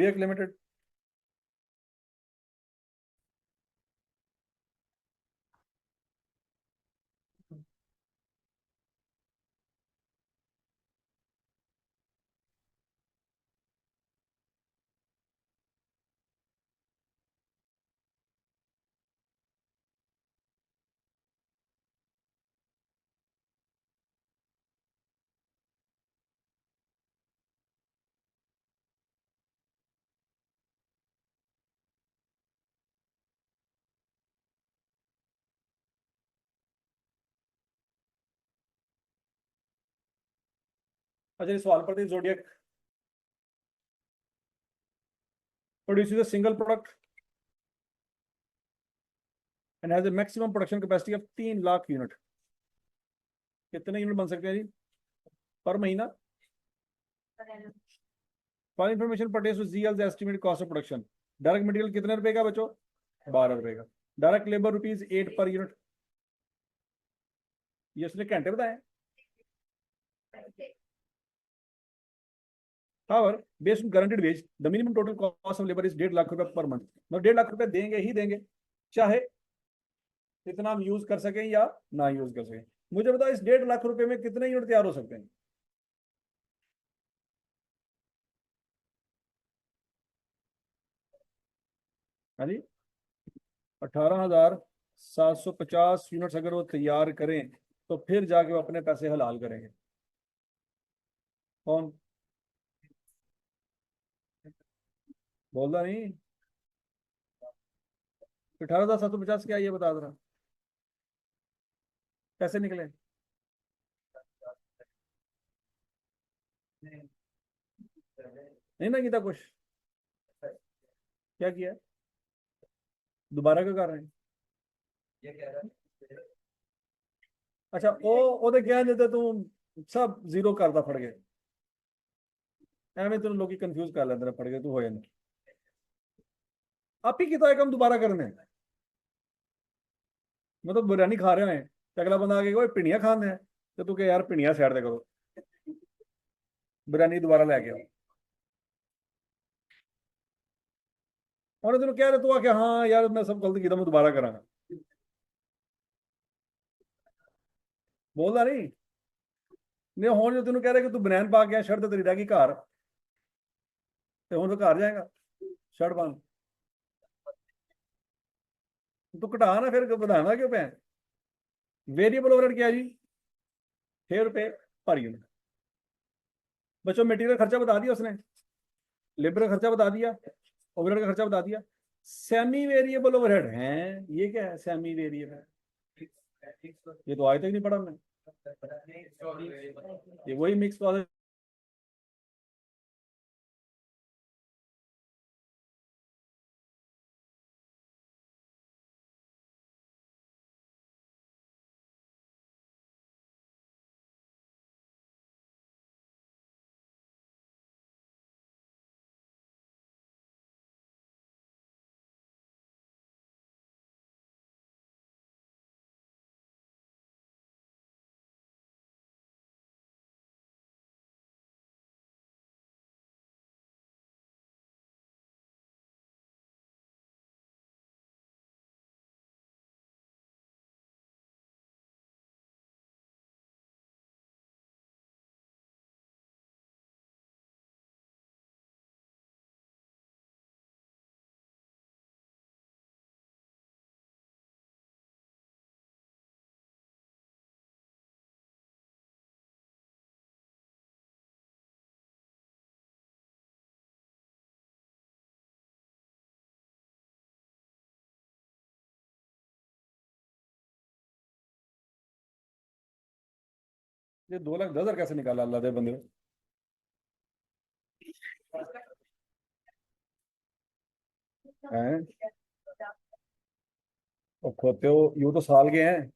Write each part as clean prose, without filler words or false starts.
Limited. अच्छा, इस सवाल पर zodiac produces a single product and has a maximum production capacity of 3 lakh unit. कितने यूनिट बन सकते हैं जी पर महीना? For information pertains to GL estimated cost of production. Direct material कितने रुपए का बचो? 12 रुपए का। Direct labour ₹8 per unit. ये उसने घंटे बताए। However, based on guaranteed wage, the minimum total cost of labor is 1.5 lakh रुपए पर मंथ। मतलब 1.5 लाख रुपए देंगे ही देंगे, चाहे इतना हम यूज कर सकें या ना यूज कर सकें। मुझे बताओ, इस 1.5 लाख रुपए में कितने यूनिट तैयार हो सकते हैं? हाँ जी, 18,750 यूनिट्स अगर वो तैयार करें तो फिर जाके वो अपने पैसे हलाल करेंगे। कौन बोलता नहीं? 18,750 क्या ये बता रहा, कैसे निकले? नहीं ना गीता कुछ क्या किया? दोबारा क्यों कर रहे हैं? अच्छा, ओ तो क्या देते तुम सब जीरो करता फट गए। एवं तुम लोग कंफ्यूज कर लेते फट गए तू हो जाए। आप ही कितना काम दोबारा करने, मतलब बिरयानी खा रहे हैं तो अगला बंदा आके पिंडियां खाने हैं तो तू क्या यार पिंडियां साइड दे करो, बिरयानी दोबारा लेके आओ। और तेन कह रहे तू आके हाँ यार मैं सब गलत किया मैं दोबारा करांगा। बोलता नहीं नहीं हूँ जो तेन कह रहे कि तू बनैन पा के शर्ट तेरी रह गई घर, तो हूँ तो घर जाएगा शर्ट पान। तू घटा ना फिर बढ़ाना क्यों पे? वेरिएबल ओवरहेड क्या है जी? 6 रुपए पर यूनिट। बच्चों मटेरियल खर्चा बता दिया उसने, लेबर का खर्चा बता दिया, ओवरहेड का खर्चा बता दिया। सेमी वेरिएबल ओवरहेड है, ये क्या है सेमी वेरिएबल? ये तो आज तक नहीं पढ़ा मैं। ये वही मिक्स कॉस्ट। ये 2,10,000 कैसे निकाला अल्लाह दे बंदे? हैं और खोते हो यूं तो साल के हैं।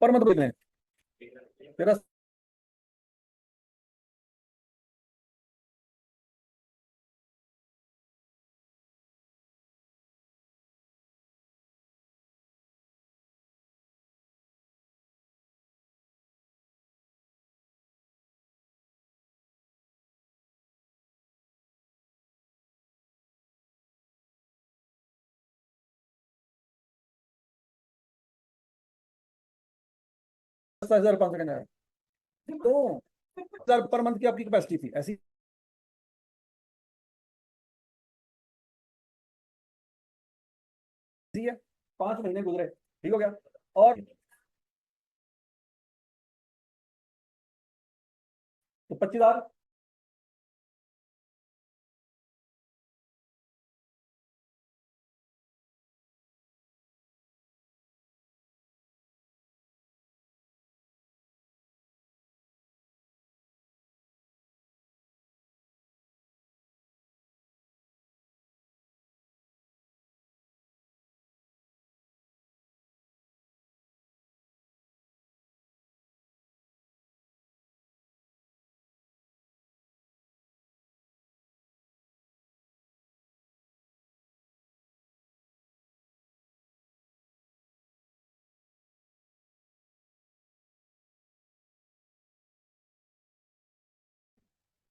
पर मत बोलते हैं तेरा 27,500 का है। तो 1000 पर मंथ की आपकी कैपेसिटी थी ऐसी है। 5 महीने गुजरे, ठीक हो गया। और तो 25,000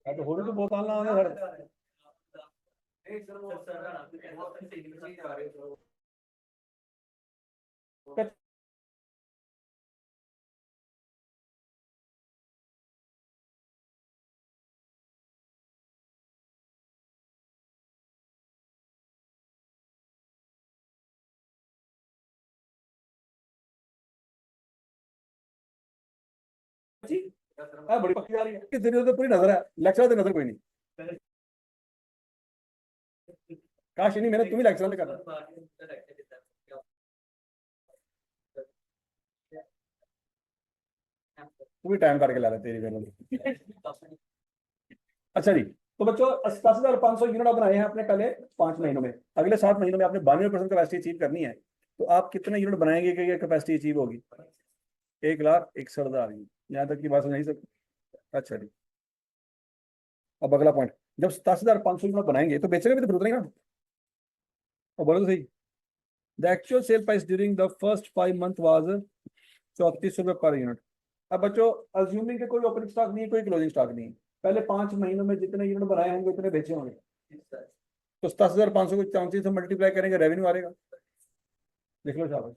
तो हो रही तो बहुत आना है सर। जी बड़ी पक्की जा रही है कि तेरी तो पूरी नजर है, लेक्चर तो नजर कोई नहीं। काश नहीं, मैंने तुम ही लेक्चर कर रहा। तू भी टाइम करके ला रहा तेरी मेरे। अच्छा जी, तो बच्चों 87,500 यूनिट आप बनाए हैं अपने पहले 5 महीनों में। अगले 7 महीनों में आपने 92% कैपेसिटी अचीव करनी है। तो आप कितने यूनिट बनाएंगे कि ये कैपेसिटी अचीव होगी? 1,61,000। यहाँ तक की बात समझ नहीं सकती। अच्छा जी, अब अगला पॉइंट, जब 87,500 यूनिट बनाएंगे तो बेचने में तो जरूरत नहीं ना। और बोलो तो सही। The actual sale price during the first 5 month was 3400 रुपये पर यूनिट। अब बच्चों अज्यूमिंग के कोई ओपनिंग स्टॉक नहीं है, कोई क्लोजिंग स्टॉक नहीं है, पहले 5 महीनों में जितने यूनिट बनाए होंगे उतने बेचे होंगे। तो 87,500 को 34 से मल्टीप्लाई करेंगे, रेवेन्यू आएगा। देख लो साहब,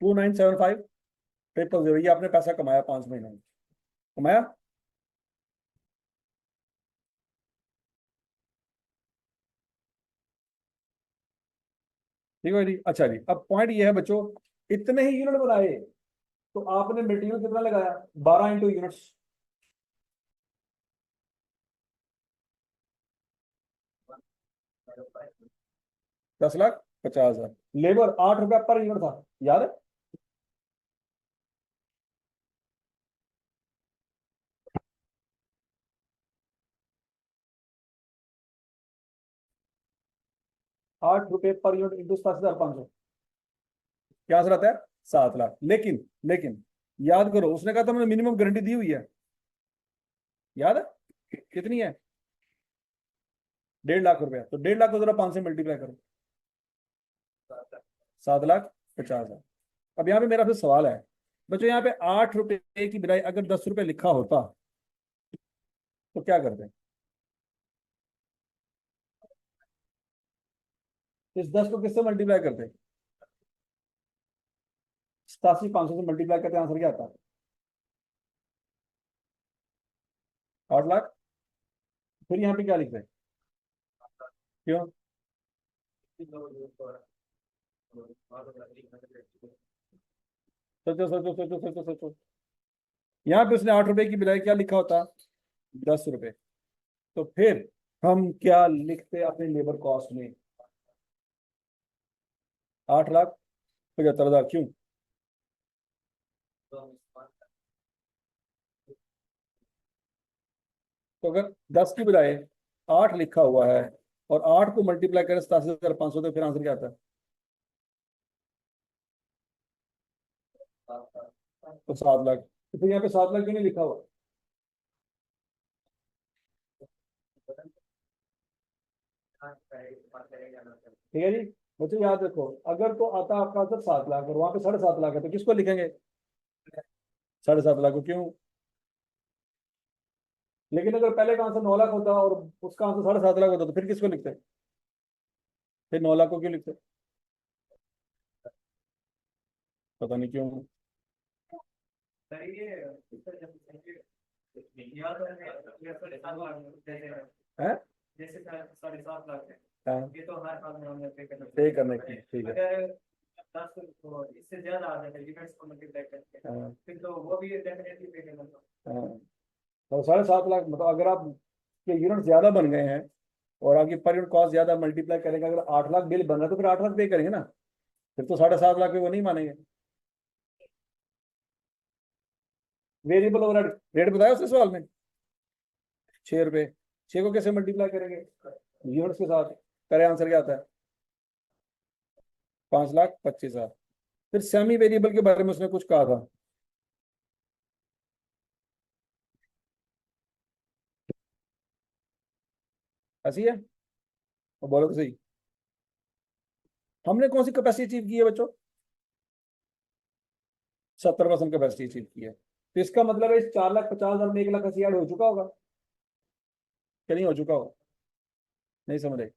2975,000 ये आपने पैसा कमाया 5 महीनों में। कमाया। ठीक है जी। अच्छा जी, अब पॉइंट ये है बच्चों, इतने ही यूनिट बनाए तो आपने मटेरियल कितना लगाया? 12 × यूनिट्स। 10,50,000। लेबर 8 रुपया पर यूनिट था, याद है? 8 रुपये पर यूनिट इंटू 7,500 क्या आंसर आता है? 7 लाख। लेकिन लेकिन याद करो, उसने कहा था मैंने मिनिमम गारंटी दी हुई है, याद है कितनी है? 1.5 लाख रुपया। तो 1.5 लाख को जरा 5 से मल्टीप्लाई करो, 7,50,000। अब यहाँ पे मेरा फिर सवाल है बच्चों, यहाँ पे 8 रुपए की बजाय अगर 10 रुपए लिखा होता तो क्या करते हैं? इस 10 को किससे मल्टीप्लाई करते हैं? 87,500 से मल्टीप्लाई करते, आंसर क्या आता है? 8 लाख। फिर यहाँ पे क्या लिख रहे हैं? क्यों? सोचो सोचो सोचो सोचो सोचो। यहाँ पे उसने 8 रुपए की बजाय क्या लिखा होता? 10 रुपए। तो फिर हम क्या लिखते अपने लेबर कॉस्ट में? 8,75,000। क्यों? तो अगर 10 की बजाय 8 लिखा हुआ है और 8 को मल्टीप्लाई करें 87,500, तो फिर आंसर क्या आता है? तो 7 लाख। तो फिर यहाँ पे 7 लाख क्यों नहीं लिखा हुआ? ठीक है जी। बच्चों याद रखो, अगर तो आता आपका आंसर 7 लाख और वहां पे 7.5 लाख है, तो किसको लिखेंगे? 7.5 लाख को। क्यों? लेकिन अगर पहले का आंसर 9 लाख होता और उसका आंसर 7.5 लाख होता तो फिर किसको लिखते? फिर 9 लाख को क्यों लिखते? पता नहीं क्यों। सर ये है जैसे 7.5 लाख है, हाँ, ये तो हर साल में हमने पे करना पे करने की, ठीक है। अगर 10 तो इससे ज्यादा आ जाता है यूनिट्स को मल्टीप्लाई करके, हाँ फिर तो वो भी डेफिनेटली पे करना था। हाँ। तो 7.5 लाख मतलब अगर आप के यूनिट ज्यादा बन गए हैं और आपकी पर यूनिट कॉस्ट ज्यादा मल्टीप्लाई करेंगे, अगर 8 लाख बिल बन रहा है तो फिर 8 लाख पे करेंगे ना, फिर तो 7.5 लाख पे वो नहीं मानेंगे। वेरिएबल ओवरहेड रेट बताया उसने सवाल में, 6 रुपए। 6 को कैसे मल्टीप्लाई करेंगे यूनिट्स के साथ? करे आंसर क्या आता है? 5,25,000। फिर सेमी वेरिएबल के बारे में उसने कुछ कहा था। ऐसी है, वो बोलो तो सही। हमने कौन सी कैपेसिटी अचीव की है बच्चों? 70% कैपेसिटी अचीव की है, तो इसका मतलब है इस 4,50,000 में 1,80,000 ऐड हो चुका होगा, क्या नहीं हो चुका होगा? नहीं समझ रहे?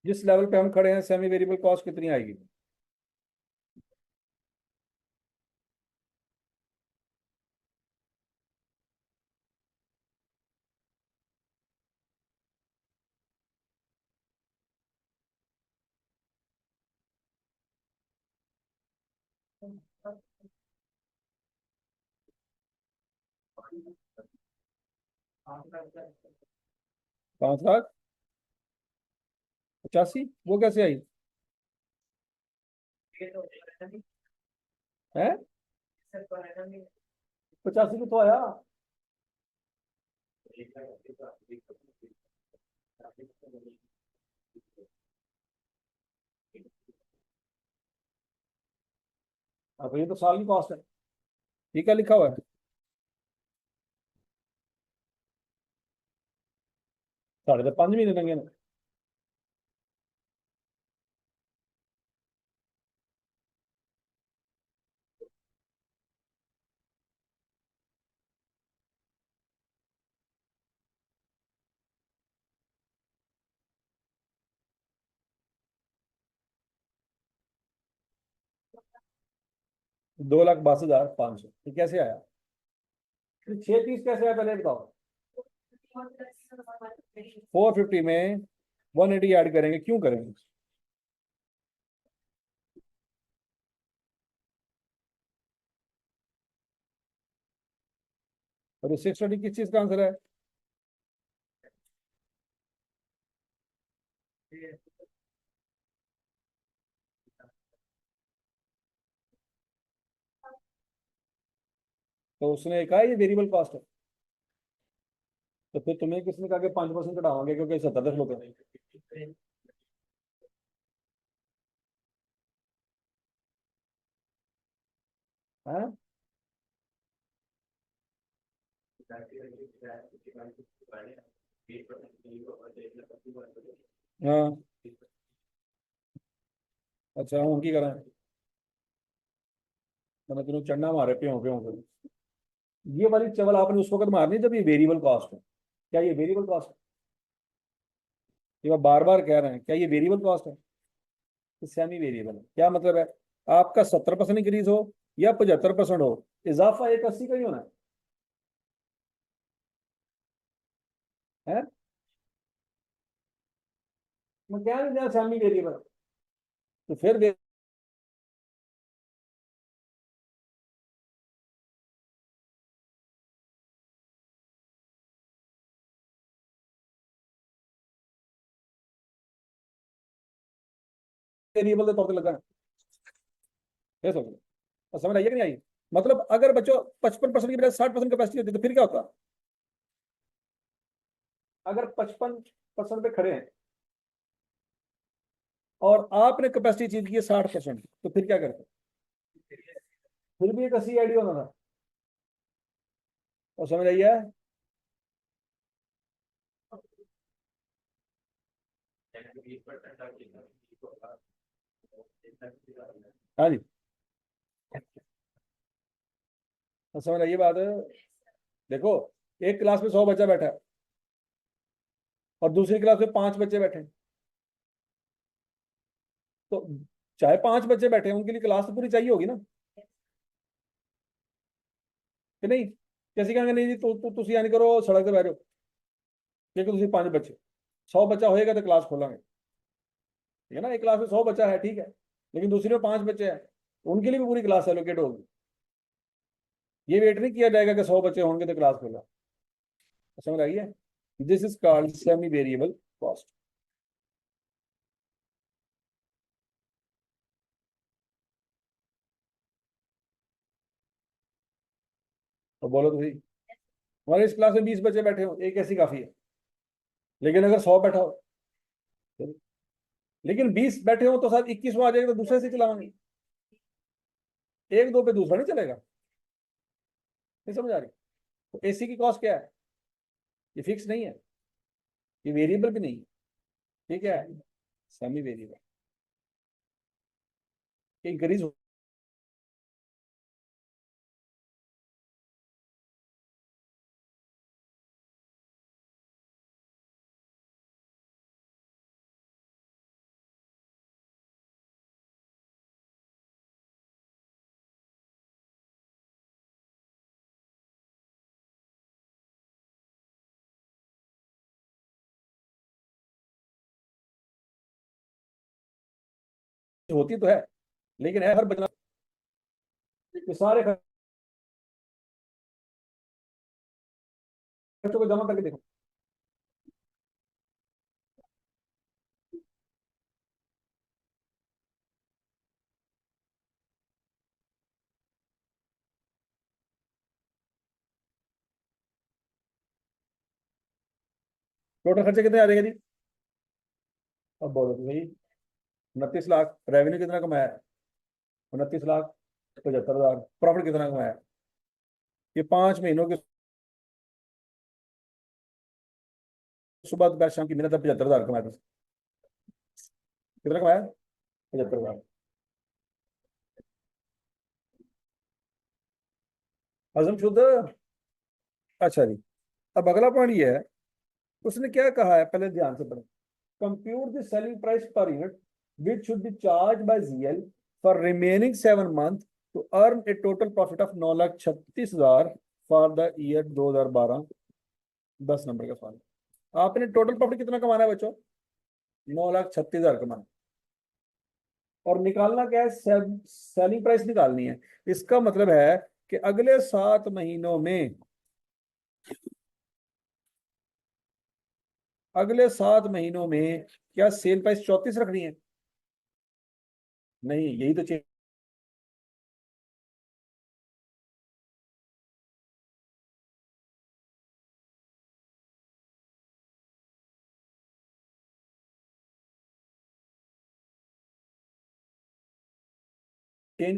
जिस लेवल पे हम खड़े हैं सेमी वेरिएबल कॉस्ट कितनी आएगी? हाँ, 5,85,000 वो कैसे आई ये तो नहीं है? सर, पर नहीं 85 को तो आया। अब ये तो साल की कॉस्ट है, ये क्या लिखा हुआ है? साढ़े तो 5 महीने लगे ना। 2,62,500 ये कैसे आया? 630 कैसे आया पहले बताओ? 450 में 180 ऐड करेंगे, क्यों करेंगे? और ये 630 किस चीज का आंसर है? तो उसने कहा ये वेरिएबल कॉस्ट है, तो फिर तुम्हें किसने कहा कि 5% घटाओगे क्योंकि 70 लोग हैं? हाँ हाँ, अच्छा हम की करें? मैंने तुम्हें चढ़ना मारे प्यों प्यों कर। ये वाली चवल आपने उस वक्त मारनी जब ये वेरिएबल कॉस्ट है। क्या ये वेरिएबल कॉस्ट है? ये मैं बार बार कह रहे हैं, क्या ये वेरिएबल कॉस्ट है? सेमी वेरिएबल है, क्या मतलब है? आपका 70% इंक्रीज हो या 75% हो, इजाफा 180 का ही होना है? मैं क्या नहीं दिया सेमी वेरिएबल, तो फिर वेरिएबल के तौर पर लगा है। ये समझ लो। और समझ आई है कि नहीं आई? मतलब अगर बच्चों 55% की बजाय 60% कैपेसिटी होती तो फिर क्या होता? अगर 55% पे खड़े हैं और आपने कैपेसिटी अचीव की है 60%, तो फिर क्या करते? फिर भी एक 80 आईडी होना था। और समझ आई है? हाँ जी, तो समझ रही बात है। देखो, एक क्लास में 100 बच्चा बैठा है और दूसरी क्लास में 5 बच्चे बैठे हैं, तो चाहे 5 बच्चे बैठे हैं, उनके लिए क्लास तो पूरी चाहिए होगी ना, कि नहीं? कैसे कहेंगे नहीं जी, तुम यानी करो सड़क पे बैठो, क्योंकि तुम 5 बच्चे, 100 बच्चा होएगा तो क्लास खोलेंगे, ठीक है ना? एक क्लास में 100 बच्चा है, ठीक है, लेकिन दूसरी में 5 बच्चे हैं, उनके लिए भी पूरी क्लास एलोकेट होगी। ये वेट नहीं किया जाएगा कि 100 बच्चे होंगे तो क्लास खोला। समझ आई है? This is called semi variable cost. तो बोलो तो सही, हमारे इस क्लास में 20 बच्चे बैठे हो, एक ऐसी काफी है, लेकिन अगर 100 बैठा हो, लेकिन 20 बैठे हो तो साथ 21 में आ जाएगा, तो दूसरे से चलाएंगे, एक दो पे दूसरा नहीं चलेगा। नहीं समझ आ रही? तो एसी की कॉस्ट क्या है? ये फिक्स नहीं है, ये वेरिएबल भी नहीं है, ठीक है, सेमी वेरिएबल। इंक्रीज होती तो है, लेकिन है हर बचना, ये सारे खर्चों को जमा करके देखो। टोटल खर्चे कितने आ जाएंगे जी? अब बोलो तो भाई, 29 लाख रेवेन्यू कितना कमाया है? 29,75,000। प्रॉफिट कितना कमाया है? ये 5 महीनों के सुबह दोपहर शाम की मेहनत 75,000 कमाया था। कितना कमाया? 75,000। हजम शुद्ध। अच्छा जी, अब अगला पॉइंट ये है, उसने क्या कहा है, पहले ध्यान से पढ़े। Compute the selling price per unit which should be charged by GL for remaining 7 month to earn a total profit of 9,36,000 for the year 2012। 10 number का सवाल। आपने टोटल प्रॉफिट कितना कमाना है बच्चों? 9,36,000 कमाना। और निकालना क्या है? सेलिंग प्राइस निकालनी है। इसका मतलब है कि अगले 7 महीनों में, अगले 7 महीनों में क्या सेल प्राइस 34 रखनी है? नहीं, यही तो चेंज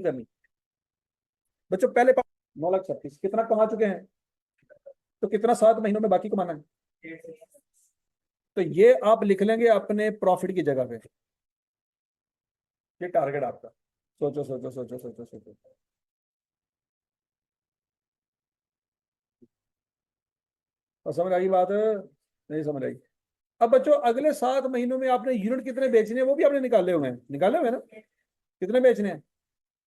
करनी। बच्चों पहले 9,36,000 कितना कमा चुके हैं, तो कितना 7 महीनों में बाकी कमाना है? तो ये आप लिख लेंगे अपने प्रॉफिट की जगह पे, ये टारगेट आपका। सोचो सोचो सोचो सोचो सोचो। और समझ आई बात? नहीं समझ आई? अब बच्चों अगले 7 महीनों में आपने यूनिट कितने बेचने हैं वो भी आपने निकाले हुए हैं ना? कितने बेचने हैं?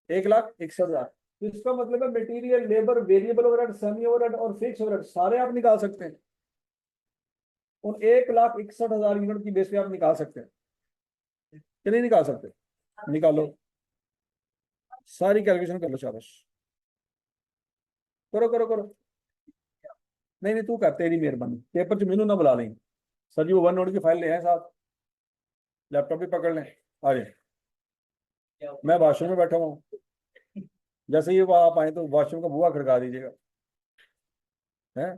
1,61,000। तो इसका मतलब है material, labour, variable overhead, semi overhead और फिक्स ओवरहेड सारे आप निकाल सकते हैं। उन 1,61,000 यूनिट की बेस पे आप निकाल सकते हैं कि नहीं निकाल सकते? निकालो, सारी कैलकुलेशन कर लो, शाबाश। करो करो करो। नहीं नहीं, तू कर, तेरी मेहरबानी, पेपर च मैनू ना बुला लें। सर जी वो 1 नोट की फाइल ले आए साथ, लैपटॉप भी पकड़ लें। आ जाए, मैं वॉशरूम में बैठा हूँ, जैसे ही वो आप आए तो वॉशरूम का बुआ खड़का दीजिएगा। है?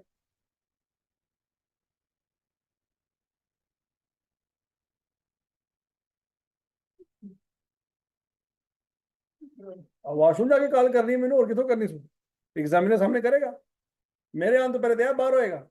वॉशरूम जाके कॉल करनी है मैंने, और कितों करनी सुन? एग्जामिनर सामने करेगा, मेरे आने तो पहले दिया बाहर होएगा।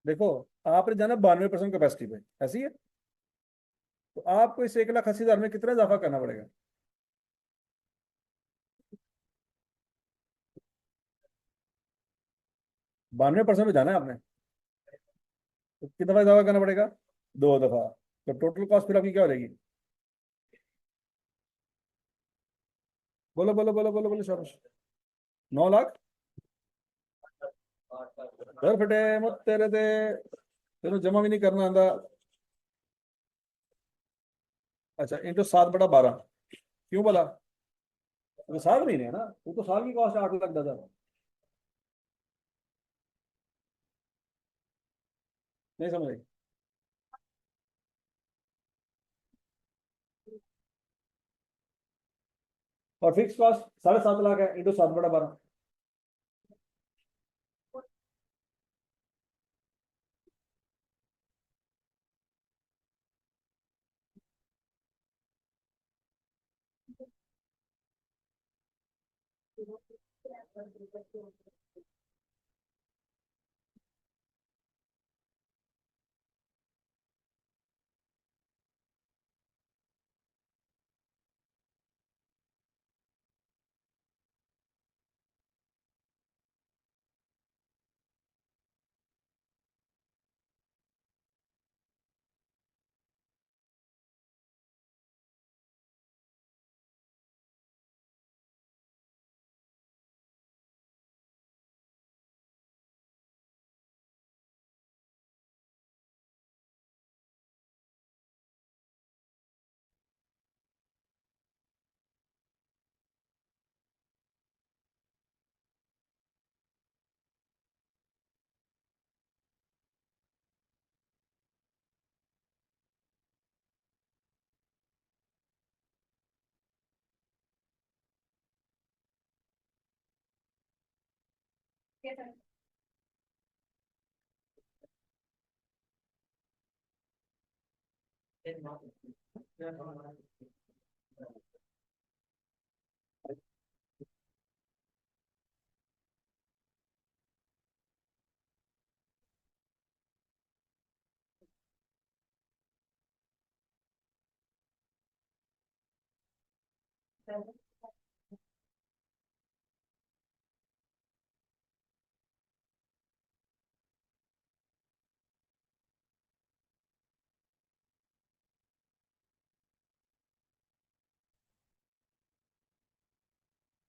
देखो, आपने जाना 92% कैपेसिटी पे, ऐसी है। तो आपको इस 1,80,000 में कितना इजाफा करना पड़ेगा? 92% पे जाना है आपने, तो कितना दफा इजाफा करना पड़ेगा? 2 दफा। तो टोटल कॉस्ट फिर आपकी क्या हो जाएगी? बोलो बोलो बोलो बोलो बोलो शाबाश। 9 लाख। घर फटे मत तेरे ते, तेरे जमा भी नहीं करना आंदा। अच्छा, इंटू 7/12। क्यों बोला? तो 7 महीने है ना, वो तो साल की कॉस्ट 8 लाख 10 हजार। नहीं समझ आई? और फिक्स कॉस्ट 7.5 लाख है, इंटू 7/12।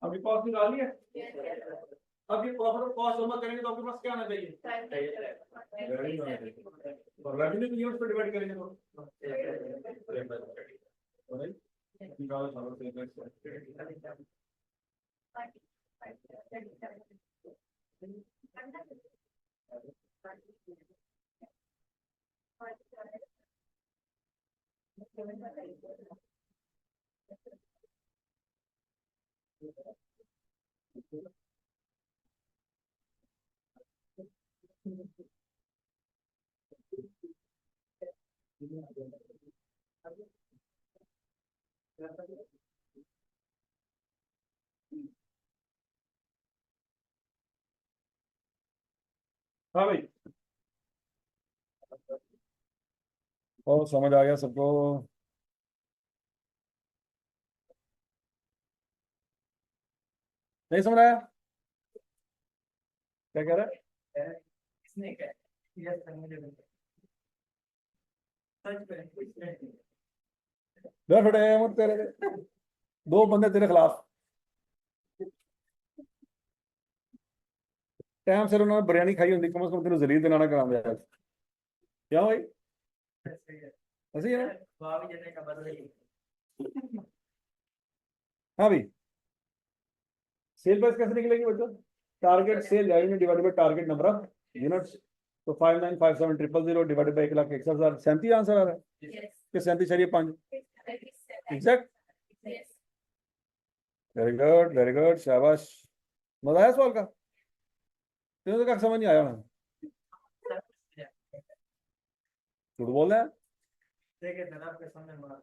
अभी कॉस्ट निकाल लिया। अब ये प्रॉफिट और कॉस्ट जमा करेंगे तो आपके पास क्या आना चाहिए? रेवेन्यू आना चाहिए। और रेवेन्यू को यूनिट्स पे डिवाइड करेंगे तो राइट, निकालो सालों से। हाँ भाई, और समझ आ गया सबको? नहीं समझ आया? क्या कह रहा है? इसने क्या यस करने दे सच में घर फटे मत तेरे ते। 2 बंदे तेरे खिलाफ। टाइम से उन्होंने बिरयानी खाई होती, कम से कम तेरे जलील दिलाना करा दिया। क्या भाई? ऐसे ही है ना? भाभी जने का बदल ही हाँ भाई, सेल प्राइस कैसे निकलेगी बच्चों? Target sale revenue divided by target number of units. तो 5957,000 डिवाइडेड बाय 1,61,000, 37 आंसर आ रहा है Yes. कि 37 5 एग्जैक्ट। Yes. वेरी गुड शाबाश। मजा आया सवाल का? तुम्हें तो क्या समझ नहीं आया? झूठ बोल रहे हैं। देखिए जनाब के सामने बना